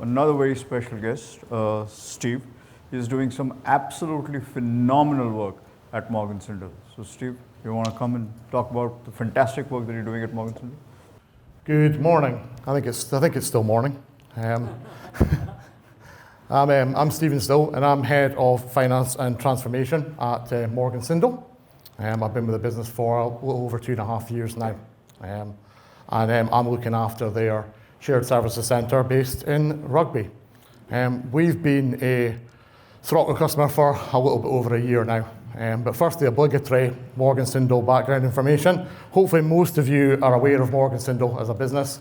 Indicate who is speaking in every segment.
Speaker 1: another very special guest, Steve. He's doing some absolutely phenomenal work at Morgan Sindall. So Steve, you want to come and talk about the fantastic work that you're doing at Morgan Sindall?
Speaker 2: Good morning. I think it's still morning. I'm Stephen Still, and I'm head of finance and transformation at Morgan Sindall. I've been with the business for a little over 2.5 years now. I'm looking after their shared services centre based in Rugby. We've been a Soroco customer for a little bit over a year now. But first, the obligatory Morgan Sindall background information. Hopefully most of you are aware of Morgan Sindall as a business.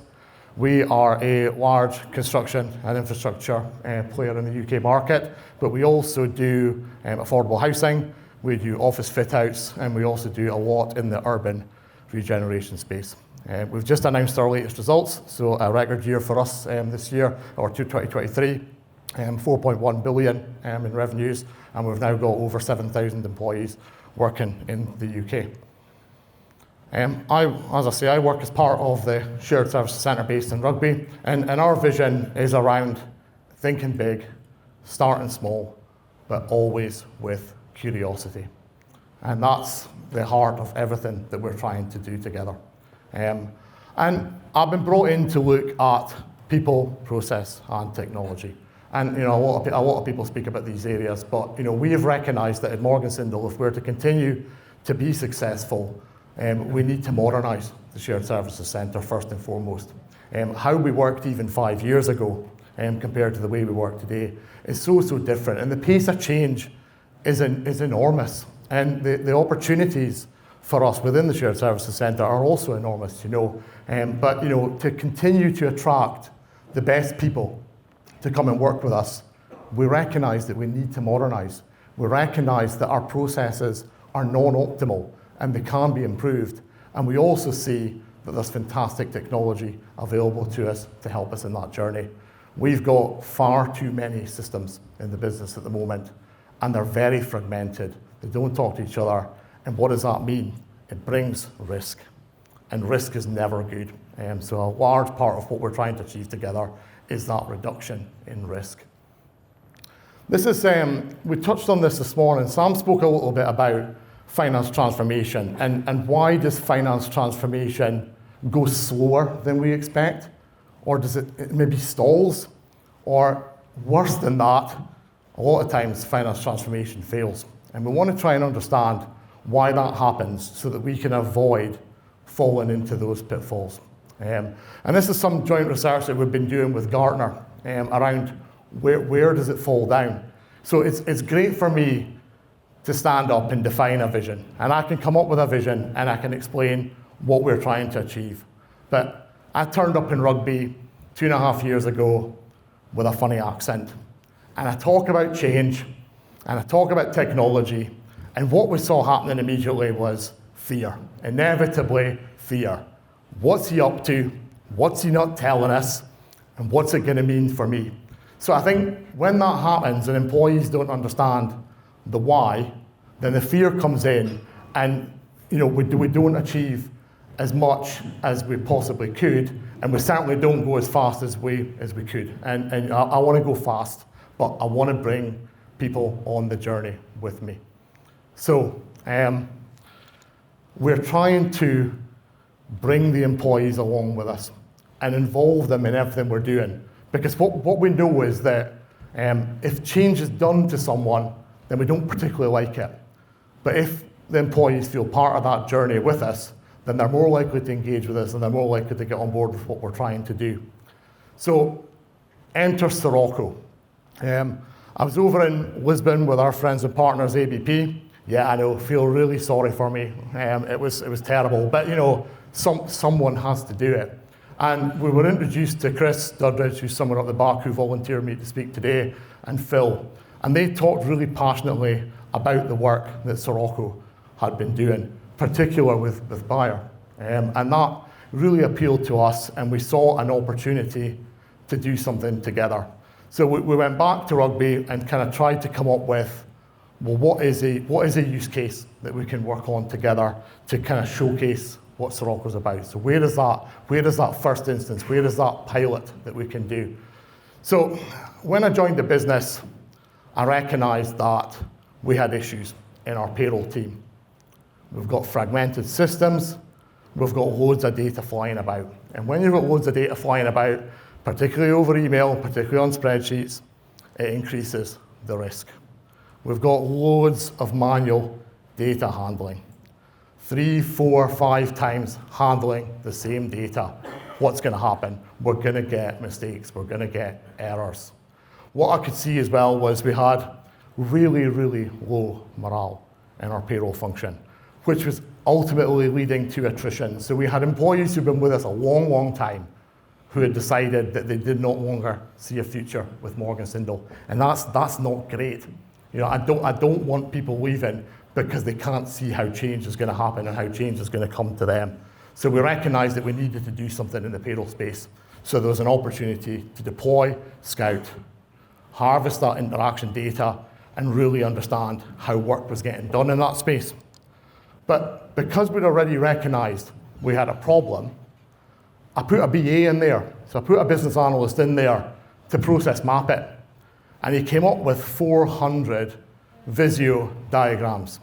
Speaker 2: We are a large construction and infrastructure player in the UK market, but we also do affordable housing, we do office fit-outs, and we also do a lot in the urban regeneration space. We've just announced our latest results, so a record year for us this year, or 2023, 4.1 billion in revenues, and we've now got over 7,000 employees working in the UK. I work as part of the shared services centre based in Rugby, and our vision is around thinking big, starting small, but always with curiosity. And that's the heart of everything that we're trying to do together. And I've been brought in to look at people, process, and technology. And a lot of people speak about these areas, but we have recognised that at Morgan Sindall, if we're to continue to be successful, we need to modernise the shared services centre first and foremost. How we worked even 5 years ago compared to the way we work today is so different, and the pace of change is enormous, and the opportunities for us within the shared services centre are also enormous. But to continue to attract the best people to come and work with us, we recognise that we need to modernise. We recognise that our processes are non-optimal and they can be improved. And we also see that there's fantastic technology available to us to help us in that journey. We've got far too many systems in the business at the moment, and they're very fragmented. They don't talk to each other. And what does that mean? It brings risk, and risk is never good. So a large part of what we're trying to achieve together is that reduction in risk. This is, we touched on this morning. Sam spoke a little bit about finance transformation, and why does finance transformation go slower than we expect? Or does it maybe stalls? Or worse than that, a lot of times finance transformation fails. And we want to try and understand why that happens so that we can avoid falling into those pitfalls. And this is some joint research that we've been doing with Gartner around where does it fall down. So it's great for me to stand up and define a vision. And I can come up with a vision and I can explain what we're trying to achieve. But I turned up in Rugby 2.5 years ago with a funny accent. And I talk about change, and I talk about technology, and what we saw happening immediately was fear. Inevitably, fear. What's he up to? What's he not telling us? And what's it going to mean for me? So I think when that happens and employees don't understand the why, then the fear comes in, and we don't achieve as much as we possibly could, and we certainly don't go as fast as we could. And I want to go fast, but I want to bring people on the journey with me. So we're trying to bring the employees along with us and involve them in everything we're doing. Because what we know is that if change is done to someone, then we don't particularly like it. But if the employees feel part of that journey with us, then they're more likely to engage with us and they're more likely to get on board with what we're trying to do. So enter Soroco. I was over in Lisbon with our friends and partners, ABP. Yeah, I know, feel really sorry for me. It was terrible, but someone has to do it. And we were introduced to Chris Duddridge, who's someone at the back who volunteered me to speak today, and Phil. And they talked really passionately about the work that Soroco had been doing, particularly with Bayer. And that really appealed to us, and we saw an opportunity to do something together. So we went back to Rugby and kind of tried to come up with, well, what is a use case that we can work on together to kind of showcase what Soroco's about? So where does that first instance, where is that pilot that we can do? So when I joined the business, I recognized that we had issues in our payroll team. We've got fragmented systems, we've got loads of data flying about. And when you've got loads of data flying about, particularly over email, particularly on spreadsheets, it increases the risk. We've got loads of manual data handling. 3, 4, 5 times handling the same data. What's going to happen? We're going to get mistakes. We're going to get errors. What I could see as well was we had really, really low morale in our payroll function, which was ultimately leading to attrition. So we had employees who'd been with us a long, long time who had decided that they did not longer see a future with Morgan Sindall. And that's not great. You know, I don't want people leaving because they can't see how change is going to happen and how change is going to come to them. So we recognized that we needed to do something in the payroll space. So there was an opportunity to deploy Scout, harvest that interaction data, and really understand how work was getting done in that space. But because we'd already recognized we had a problem, I put a BA in there. So I put a business analyst in there to process map it. And he came up with 400 Visio diagrams,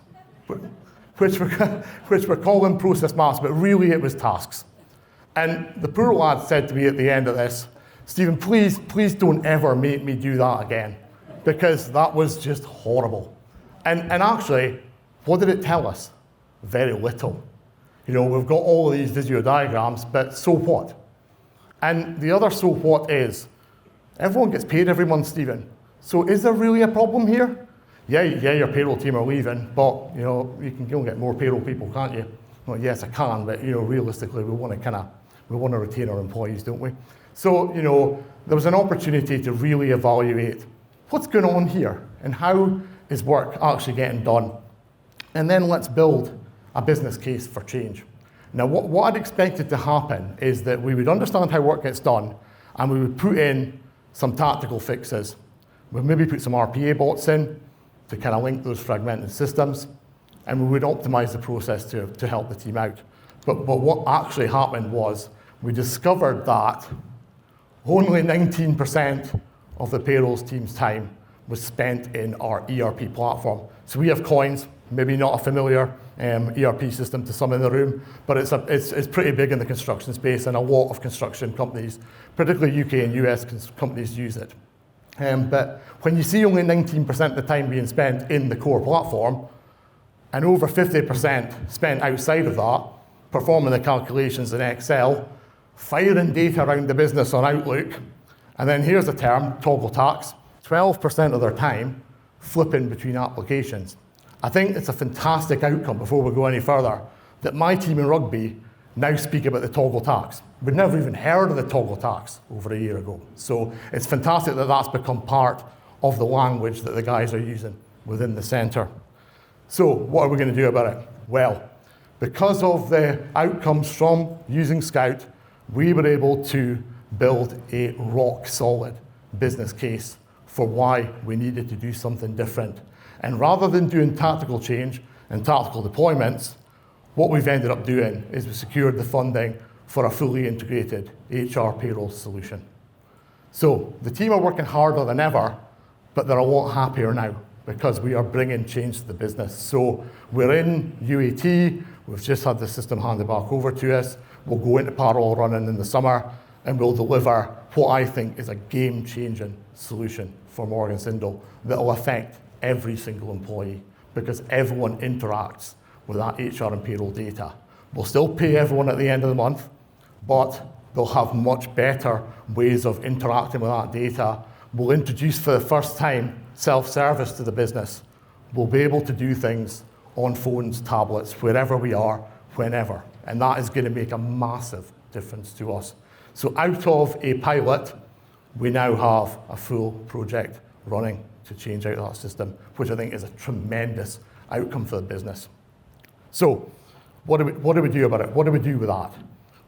Speaker 2: which were calling process maps, but really it was tasks. And the poor lad said to me at the end of this, Stephen, please don't ever make me do that again, because that was just horrible. And actually, what did it tell us? Very little. You know, we've got all of these Visio diagrams, but so what? And the other so what is, everyone gets paid every month, Stephen. So is there really a problem here? Yeah, your payroll team are leaving, but you know, you can go and get more payroll people, can't you? Well, yes, I can, but you know, realistically, we want to retain our employees, don't we? So, you know, there was an opportunity to really evaluate what's going on here and how is work actually getting done. And then let's build a business case for change. Now, what I'd expected to happen is that we would understand how work gets done and we would put in some tactical fixes. We'd maybe put some RPA bots in to kind of link those fragmented systems, and we would optimize the process to help the team out. But what actually happened was we discovered that only 19% of the payrolls team's time was spent in our ERP platform. So we have Coins, maybe not a familiar ERP system to some in the room, but it's pretty big in the construction space, and a lot of construction companies, particularly UK and US companies, use it. But when you see only 19% of the time being spent in the core platform, and over 50% spent outside of that, performing the calculations in Excel, firing data around the business on Outlook, and then here's a term, toggle tax, 12% of their time flipping between applications. I think it's a fantastic outcome, before we go any further, that my team in rugby now speak about the toggle tax. We'd never even heard of the toggle tax over a year ago. So it's fantastic that that's become part of the language that the guys are using within the centre. So what are we going to do about it? Well, because of the outcomes from using Scout, we were able to build a rock-solid business case for why we needed to do something different. And rather than doing tactical change and tactical deployments, what we've ended up doing is we secured the funding for a fully integrated HR payroll solution. So the team are working harder than ever, but they're a lot happier now because we are bringing change to the business. So we're in UAT, we've just had the system handed back over to us, we'll go into parallel running in the summer, and we'll deliver what I think is a game-changing solution for Morgan Sindall that will affect every single employee, because everyone interacts with that HR and payroll data. We'll still pay everyone at the end of the month, but they'll have much better ways of interacting with that data. We'll introduce for the first time self-service to the business. We'll be able to do things on phones, tablets, wherever we are, whenever. And that is going to make a massive difference to us. So out of a pilot, we now have a full project running to change out that system, which I think is a tremendous outcome for the business. So what do we do about it? What do we do with that?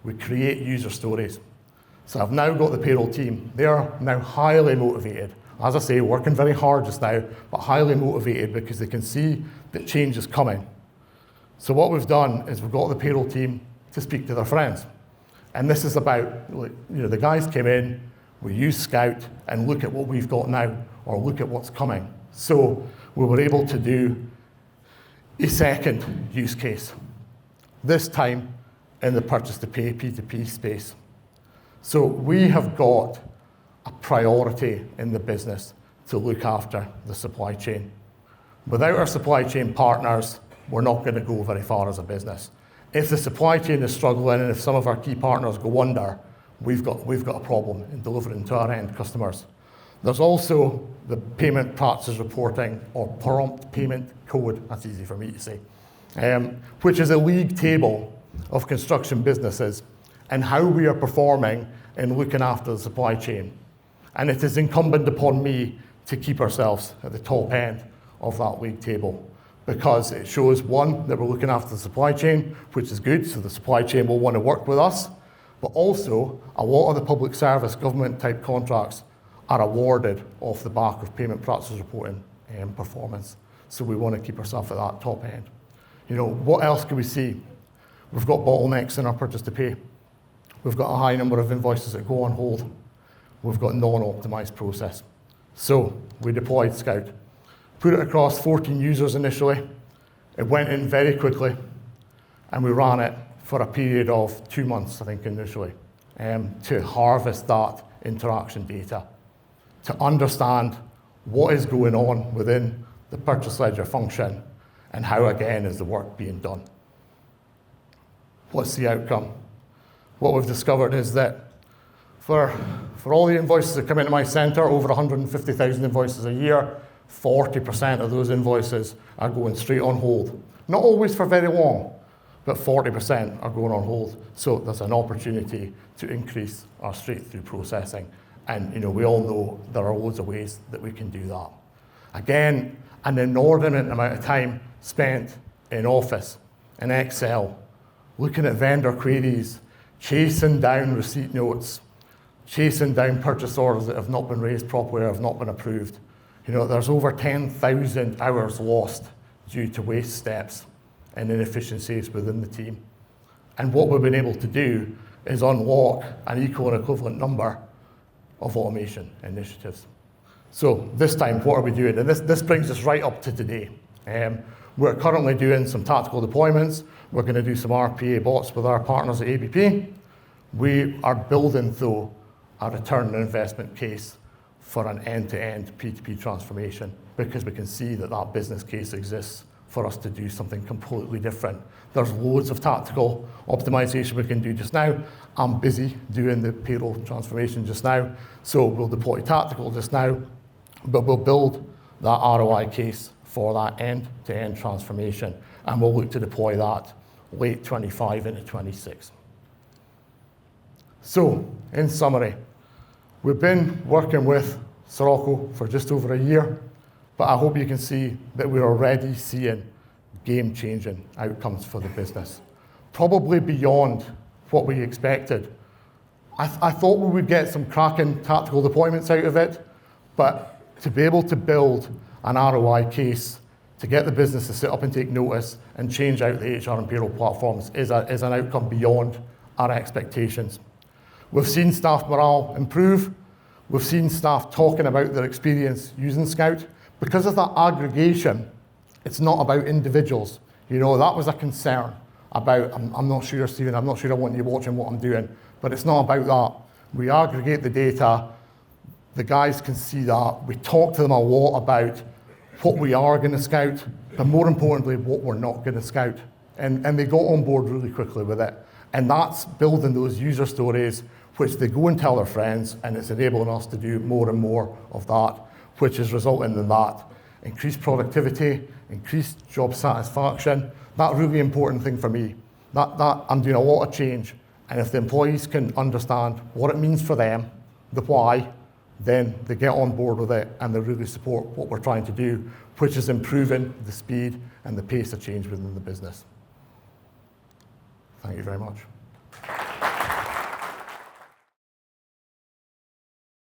Speaker 2: We create user stories. So I've now got the payroll team. They are now highly motivated. As I say, working very hard just now, but highly motivated because they can see that change is coming. So what we've done is we've got the payroll team to speak to their friends. And this is about, the guys came in, We use Scout and look at what we've got now or look at what's coming. So we were able to do a second use case, this time in the purchase-to-pay P2P space. So we have got a priority in the business to look after the supply chain. Without our supply chain partners, we're not going to go very far as a business. If the supply chain is struggling and if some of our key partners go under, we've got a problem in delivering to our end customers. There's also the payment practices reporting or prompt payment code, that's easy for me to say, which is a league table of construction businesses and how we are performing in looking after the supply chain. And it is incumbent upon me to keep ourselves at the top end of that league table, because it shows, one, that we're looking after the supply chain, which is good, so the supply chain will want to work with us, but also a lot of the public service government type contracts are awarded off the back of payment practices reporting and performance. So we want to keep ourselves at that top end. You know, what else can we see? We've got bottlenecks in our purchase to pay. We've got a high number of invoices that go on hold. We've got non-optimized process. So we deployed Scout. Put it across 14 users initially. It went in very quickly, and we ran it for a period of 2 months, I think, initially, to harvest that interaction data, to understand what is going on within the purchase ledger function and how, again, is the work being done. What's the outcome? What we've discovered is that for all the invoices that come into my center, over 150,000 invoices a year, 40% of those invoices are going straight on hold. Not always for very long, but 40% are going on hold. So there's an opportunity to increase our straight-through processing. And you know, we all know there are loads of ways that we can do that. Again, an inordinate amount of time spent in Office, in Excel, looking at vendor queries, chasing down receipt notes, chasing down purchase orders that have not been raised properly or have not been approved. You know, there's over 10,000 hours lost due to waste steps and inefficiencies within the team. And what we've been able to do is unlock an equal and equivalent number of automation initiatives. So this time, what are we doing? And this brings us right up to today. We're currently doing some tactical deployments. We're going to do some RPA bots with our partners at ABP. We are building, though, a return on investment case for an end-to-end P2P transformation, because we can see that that business case exists for us to do something completely different. There's loads of tactical optimization we can do just now. I'm busy doing the payroll transformation just now, so we'll deploy tactical just now, but we'll build that ROI case for that end-to-end transformation, and we'll look to deploy that late 25 into 26. So, in summary, we've been working with Soroco for just over a year, but I hope you can see that we're already seeing game-changing outcomes for the business, probably beyond what we expected. I thought we would get some cracking tactical deployments out of it, but to be able to build an ROI case to get the business to sit up and take notice and change out the HR and payroll platforms is an outcome beyond our expectations. We've seen staff morale improve. We've seen staff talking about their experience using Scout. Because of that aggregation, it's not about individuals. You know, that was a concern about, I'm not sure, Stephen, I'm not sure I want you watching what I'm doing, but it's not about that. We aggregate the data, the guys can see that. We talk to them a lot about what we are going to scout, but more importantly, what we're not going to scout. And they got on board really quickly with it. And that's building those user stories, which they go and tell their friends, and it's enabling us to do more and more of that, which is resulting in that increased productivity, increased job satisfaction. That really important thing for me. That I'm doing a lot of change, and if the employees can understand what it means for them, the why, then they get on board with it and they really support what we're trying to do, which is improving the speed and the pace of change within the business. Thank you very much.